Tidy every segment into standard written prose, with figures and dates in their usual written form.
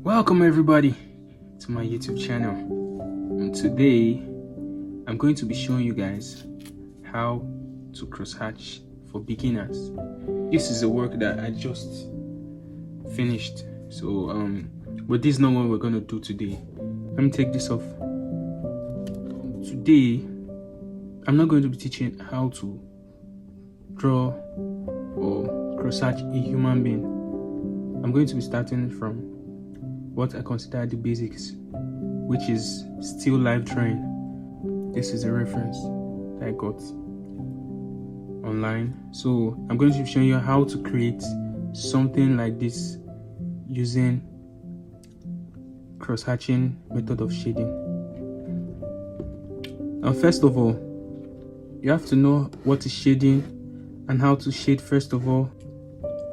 Welcome everybody to my YouTube channel, and today I'm going to be showing you guys how to crosshatch for beginners. This is a work that I just finished, so but this is not what we're going to do today. Let me take this off. Today I'm not going to be teaching how to draw or crosshatch a human being. I'm going to be starting from what I consider the basics, which is still life drawing. This is a reference that I got online. So I'm going to be showing you how to create something like this using crosshatching method of shading. Now, first of all, you have to know what is shading and how to shade first of all.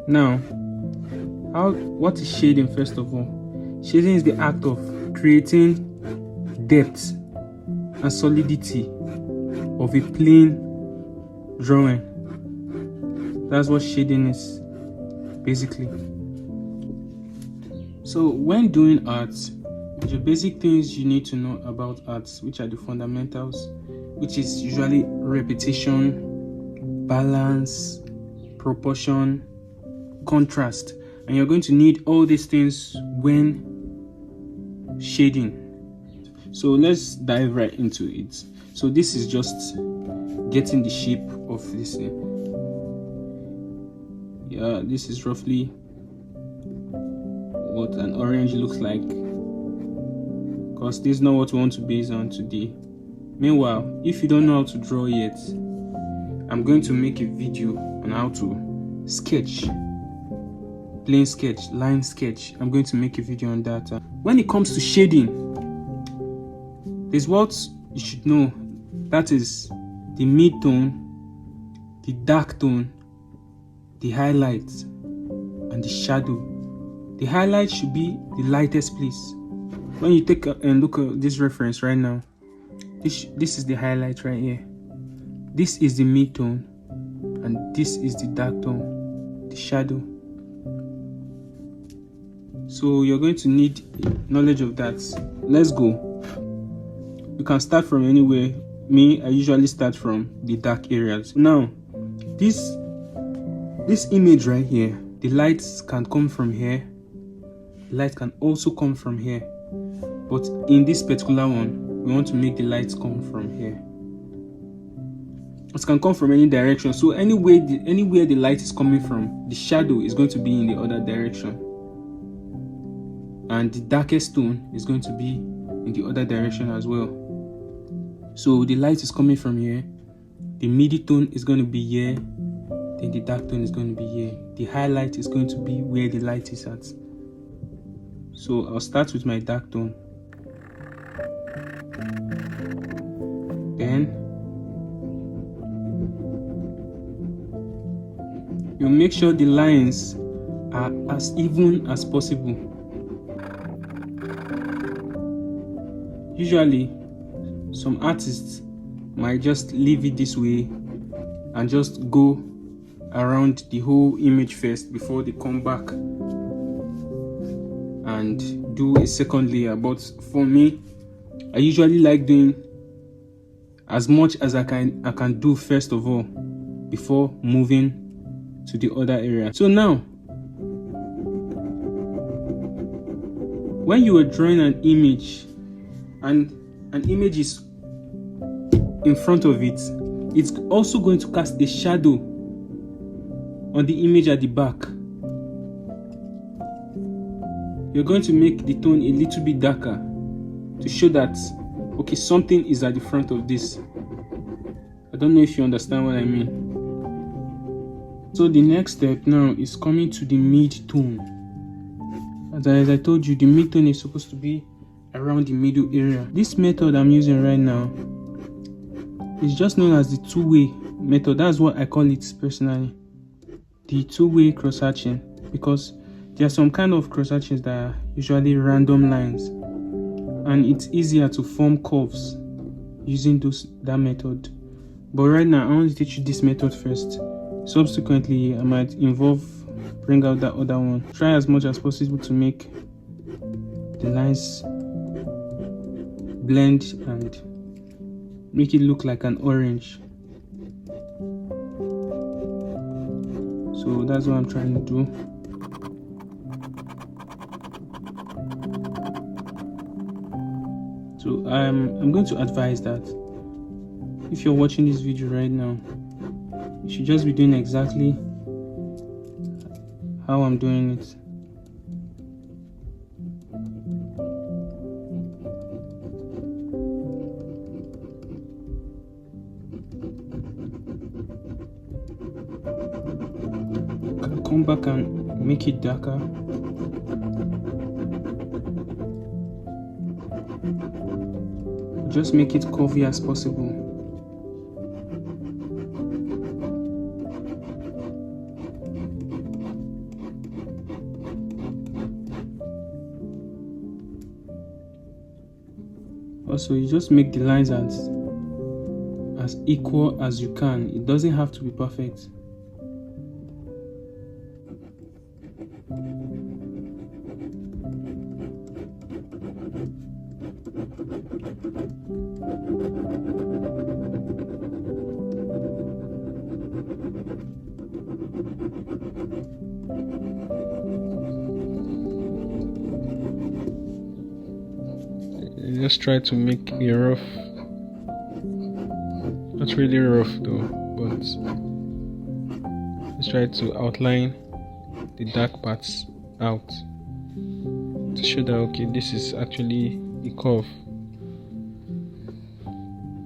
Now, what is shading first of all? Shading is the act of creating depth and solidity of a plain drawing. That's what shading is, basically. So when doing art, the basic things you need to know about art, which are the fundamentals, which is usually repetition, balance, proportion, contrast. And you're going to need all these things when shading. So let's dive right into it. So this is just getting the shape of this thing. Yeah, this is roughly what an orange looks like, because this is not what we want to base on today. Meanwhile, if you don't know how to draw yet, I'm going to make a video on how to sketch, plain sketch, line sketch. I'm going to make a video on that. When it comes to shading, there's what you should know. That is the mid-tone, the dark tone, the highlight, and the shadow. The highlight should be the lightest place. When you take and look at this reference right now, this is the highlight right here. This is the mid-tone, and this is the dark tone, the shadow. So you're going to need knowledge of that. Let's go. You can start from anywhere. Me, I usually start from the dark areas. Now, this image right here, the lights can come from here. The light can also come from here. But in this particular one, we want to make the lights come from here. It can come from any direction. So anywhere the light is coming from, the shadow is going to be in the other direction. And the darkest tone is going to be in the other direction as well. So the light is coming from here, the midi tone is going to be here, then the dark tone is going to be here. The highlight is going to be where the light is at. So I'll start with my dark tone. Then you make sure the lines are as even as possible. Usually, some artists might just leave it this way and just go around the whole image first before they come back and do a second layer. But for me, I usually like doing as much as I can do first of all before moving to the other area. So now, when you are drawing an image and an image is in front of it, it's also going to cast a shadow on the image at the back. You're going to make the tone a little bit darker to show that, okay, something is at the front of this. I don't know if you understand what I mean. So the next step now is coming to the mid-tone. As I told you, the mid-tone is supposed to be around the middle area. This method I'm using right now is just known as the two-way method. That's what I call it personally, the two-way crosshatching, because there are some kind of crosshatchings that are usually random lines, and it's easier to form curves using that method. But right now I want to teach you this method first. Subsequently, I might bring out that other one. Try as much as possible to make the lines blend and make it look like an orange. So that's what I'm trying to do. So I'm going to advise that if you're watching this video right now, you should just be doing exactly how I'm doing it. Come back and make it darker. Just make it curvy as possible. Also, you just make the lines as equal as you can. It doesn't have to be perfect. Just try to make it rough. Not really rough though, but just try to outline the dark parts out to show that okay, this is actually a curve.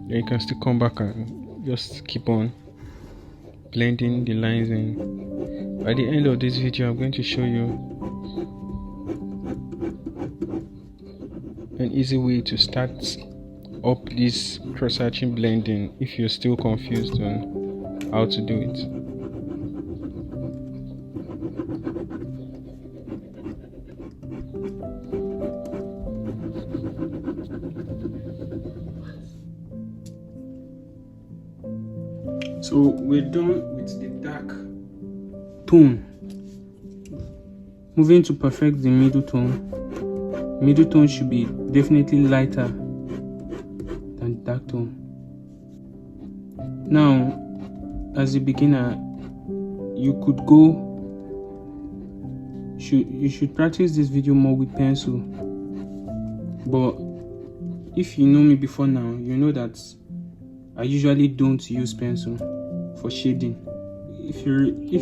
Then you can still come back and just keep on blending the lines in. By the end of this video, I'm going to show you an easy way to start up this cross-hatching blending if you're still confused on how to do it. So we're done with the dark tone. Moving to perfect the middle tone. Middle tone should be definitely lighter than dark tone. Now, as a beginner, you should practice this video more with pencil. But if you know me before now, you know that I usually don't use pencil for shading. If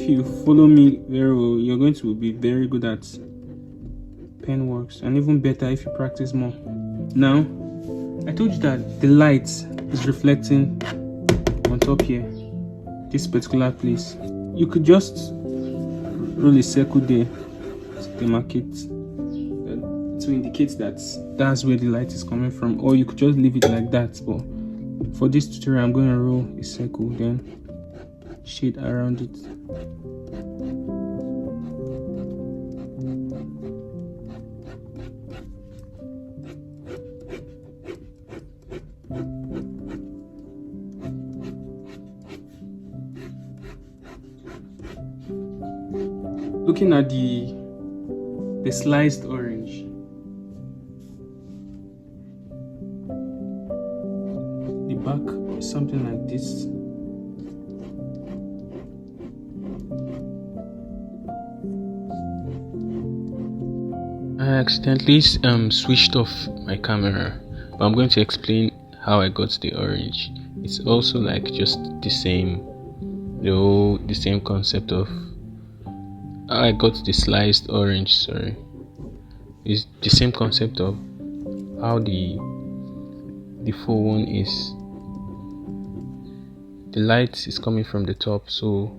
you follow me very well, you're going to be very good at pen works, and even better if you practice more. Now, I told you that the light is reflecting on top here, this particular place. You could just roll a circle there to demarcate, to indicate that that's where the light is coming from, or you could just leave it like that. But for this tutorial, I'm going to roll a circle, then shade around it. Looking at the sliced orange, the back is something like this. I accidentally switched off my camera, but I'm going to explain how I got the orange. It's also like just the same concept of how I got the sliced orange. Sorry, it's the same concept of how the full one is. The light is coming from the top, so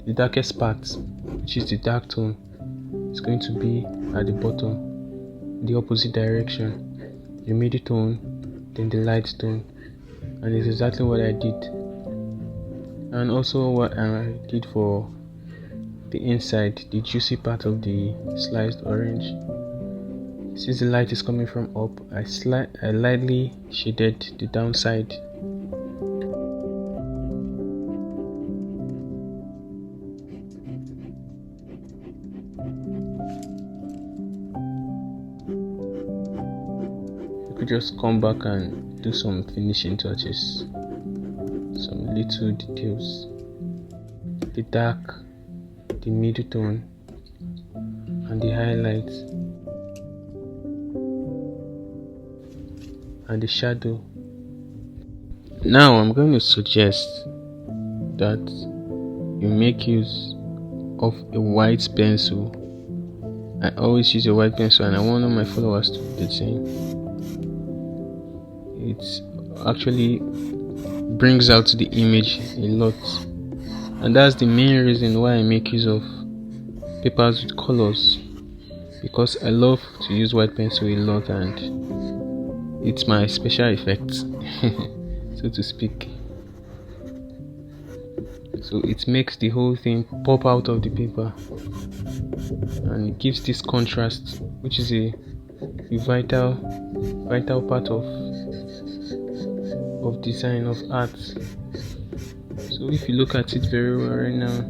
the darkest part, which is the dark tone, is going to be at the bottom, the opposite direction. The middle tone, then the light tone, and it's exactly what I did. And also what I did for the inside, the juicy part of the sliced orange. Since the light is coming from up, I lightly shaded the downside. just come back and do some finishing touches, some little details, the dark, the middle tone, and the highlights, and the shadow. Now I'm going to suggest that you make use of a white pencil. I always use a white pencil, and I want all my followers to do the same. It actually brings out the image a lot, and that's the main reason why I make use of papers with colors, because I love to use white pencil a lot, and it's my special effect so to speak. So it makes the whole thing pop out of the paper, and it gives this contrast, which is a vital part of design, of art. So if you look at it very well right now,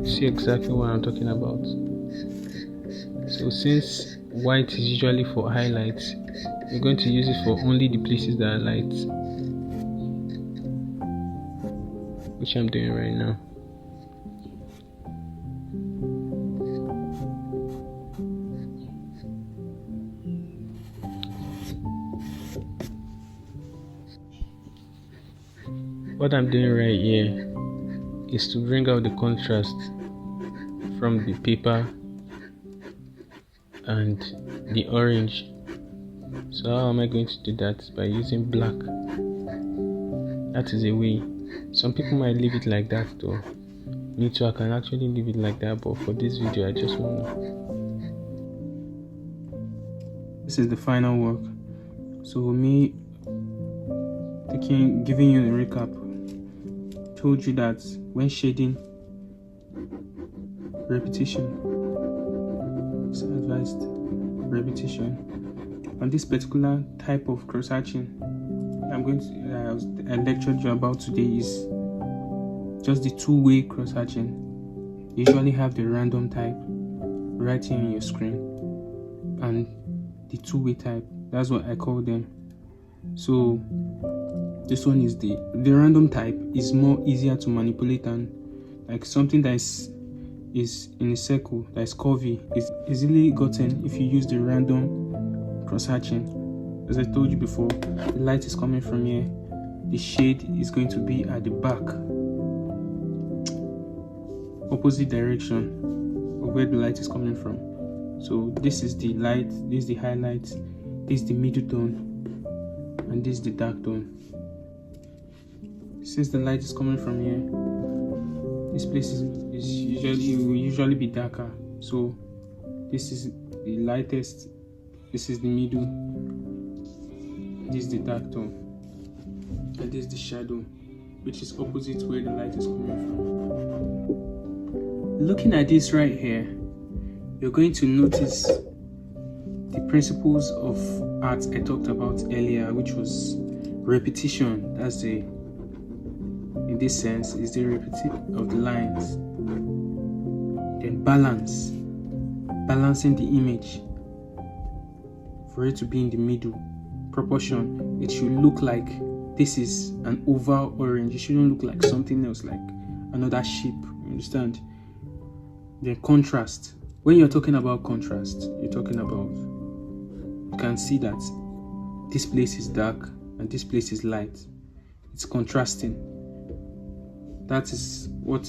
you see exactly what I'm talking about. So since white is usually for highlights, you're going to use it for only the places that are light, which I'm doing right now. What I'm doing right here is to bring out the contrast from the paper and the orange. So how am I going to do that? By using black. That is a way. Some people might leave it like that though. Me too, I can actually leave it like that, but for this video I just want to. This is the final work. So me giving you a recap, told you that when shading, repetition is advised. Repetition on this particular type of cross-hatching I'm going to I lectured you about today is just the two-way cross-hatching. You usually have the random type right here on your screen and the two-way type. That's what I call them. So this one is the random type is more easier to manipulate, and like something that is in a circle that is curvy is easily gotten if you use the random cross-hatching. As I told you before, the light is coming from here, the shade is going to be at the back, opposite direction of where the light is coming from. So this is the light, this is the highlight, this is the middle tone, and this is the dark tone. Since the light is coming from here, this place will usually be darker. So this is the lightest, this is the middle, this is the dark tone, and this is the shadow, which is opposite where the light is coming from. Looking at this right here, you're going to notice the principles of art I talked about earlier, which was repetition. That's the, in this sense, is the repetition of the lines. Then balancing the image for it to be in the middle. Proportion, it should look like this is an oval orange. It shouldn't look like something else, like another shape. You understand? Then contrast. When you're talking about contrast, you're talking about, you can see that this place is dark and this place is light. It's contrasting. That is what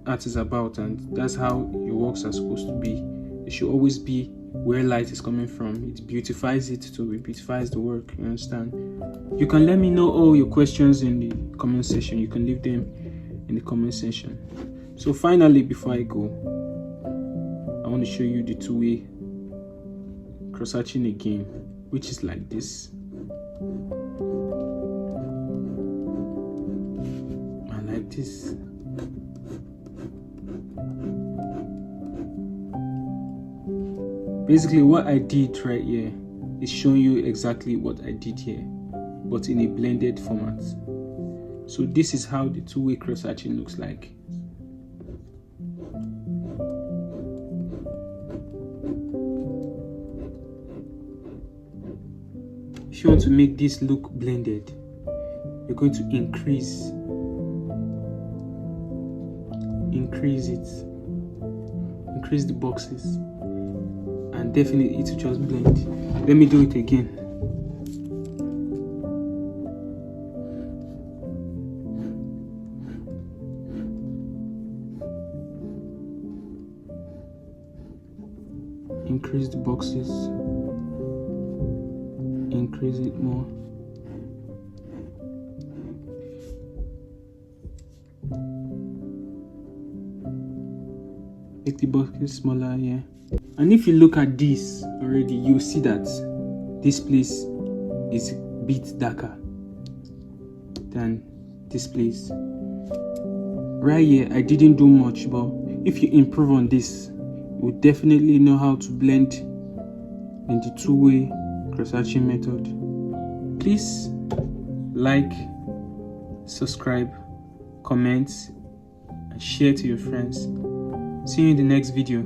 art is about, and that's how your works are supposed to be. It should always be where light is coming from. It beautifies it, so it beautifies the work. You understand? You can let me know all your questions in the comment section. You can leave them in the comment section. So finally, before I go, I want to show you the two-way cross-hatching again, which is like this. I like this. Basically, what I did right here is showing you exactly what I did here, but in a blended format. So this is how the two-way cross-hatching looks like. if you want to make this look blended, you're going to increase the boxes, and definitely it will just blend. Let me do it again. Increase the boxes, increase it more. Make the boxes smaller here. And if you look at this already, you'll see that this place is a bit darker than this place. Right here, I didn't do much, but if you improve on this, you will definitely know how to blend in the two-way cross-hatching method. Please like, subscribe, comment, and share to your friends. See you in the next video.